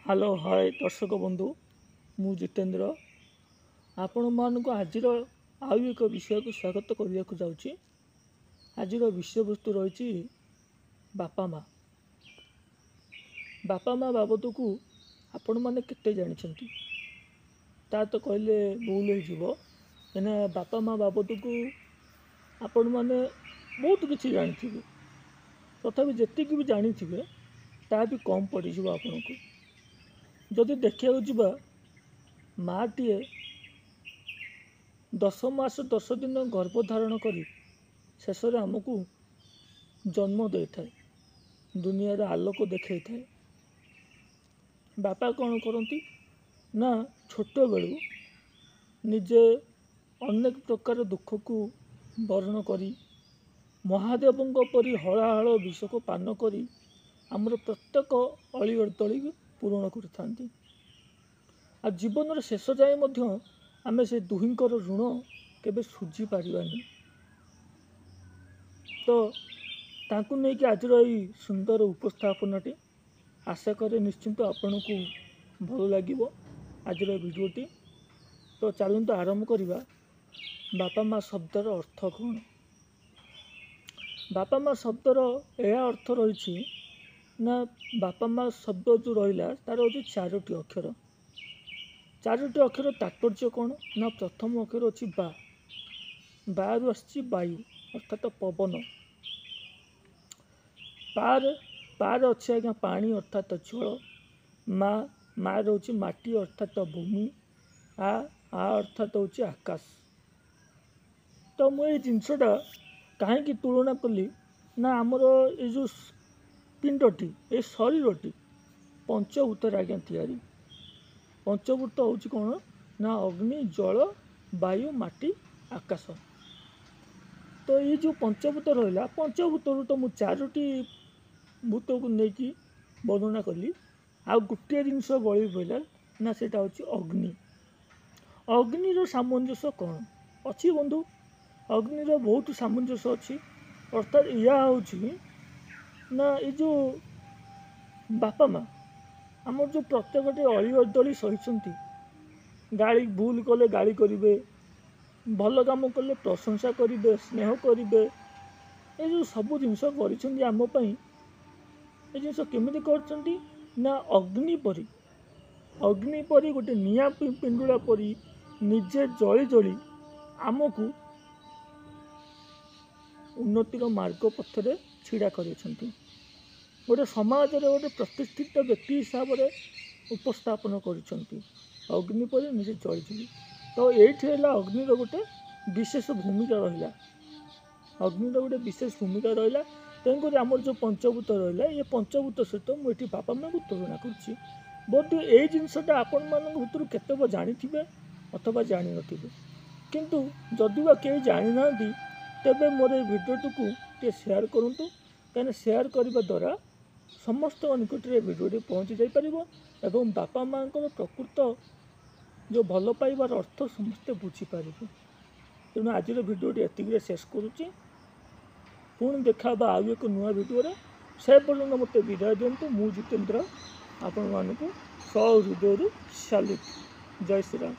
Hello hi दर्शक बंधु मु जितेंद्र आपण मानक आज आउ एक विषय को स्वागत करने को जाऊँगी। आज विषय वस्तु रही बापा माँ बाबद को आपण मैंने केते जानी ता तो कहले भूल होना बापा माँ बाबद को आपण मैंने बहुत किसी जानी तथापि जी भी जानी ता भी कम पड़ आपण को जदि देखा जा माँटीए 10 मास 10 दिन गर्भधारण करी शेष आमको जन्म दे था दुनिया आलोक देखा था। बापा कौन करती ना छोट बेलू निजे अनेक प्रकार दुख को वर्ण करी महादेव परी हलाहल विष को पान करी आमर प्रत्येक अली पूरण कर जीवन शेष जाए आमे से दुहींकर ऋण केबे सुझी पारिबानी। तो तांकु नहीं कि आज यही सुंदर उपस्थापनटी आशा करे निश्चिंत आपन को भल लगे आज भिडियोटी। तो चलते आरंभ करवा बापा माँ शब्दर अर्थ कौन। बापा माँ शब्दर यह अर्थ रही ना बापा माँ शब्द जो रहा तार हूँ 4टी अक्षर। 4टी अक्षर तात्पर्य कौन ना प्रथम अक्षर अच्छी बारु आसी वायु अर्थात पवन पार अच्छे आज्ञा पानी अर्थात जल माँ रोचे माटी अर्थात भूमि आ अर्थात हूँ आकाश। तो मुझे जिनसटा कहीं तुलना कली ना आमर ये जो पिंडटी ये शरीरटी पंचभूतर आज्ञा तैयारी। पंचभूत हूँ कौन ना अग्नि जल वायु माटी आकाश। तो ये जो पंचभूत रहा पंचभूत तो मुझे 4टी भूत को लेकिन वर्णना कली आ गोटे जिनस बड़ी पड़ा ना सेटा हूँ अग्नि। अग्निर सामंजस्य कौन अच्छी बंधु अग्निर बहुत सामंजस्य अच्छी अर्थात यह हूँ ना ये जो बापा माँ आमर जो प्रत्येकटे अली अदली सही गाड़ी भूल कले गाड़ी करेंगे भल कम कले प्रशंसा करेंगे स्नेह करेंगे ये जो सब जिनस करमपाई ये जिनस केमी कर ना अग्नि परी गोटे निया पिंडुला परी निजे जली जली आमको उन्नतिर मार्ग पथरे छिड़ा कर गोटे समाज रे गोटे प्रतिष्ठित व्यक्ति हिसाब से उपस्थापन करग्नि पर निजे जली। तो ये अग्निर गोटे विशेष भूमिका रहा अग्निर गोटे विशेष भूमिका रहा। तेणुकर आमर जो पंचभूत रहा ये पंचभूत सहित मुझे बापा माँ को तुलना कर बोध ये जिनसटा आपण मान भर केत जानी अथवा जानी नथिबे किंतु जदि बा कई जानी ना तेबे मोर भिडियोटी को टे शेयर करूँ कहीं शेयर करने द्वारा समस्त निकट में भिडियोटी पहुँची जापर एवं बापा माँ प्रकृत जो भल पाइबार अर्थ समस्ते बुझीपारे। तेणु आज भिडियोटी एतिक शेष करुच्ची पुणी देखा आउ एक नुआ भिडियो से पर्यटन मत विदाय दिंतु मु जितेंद्र आपण मानक सहृदय सैल्यूट। जय श्री राम।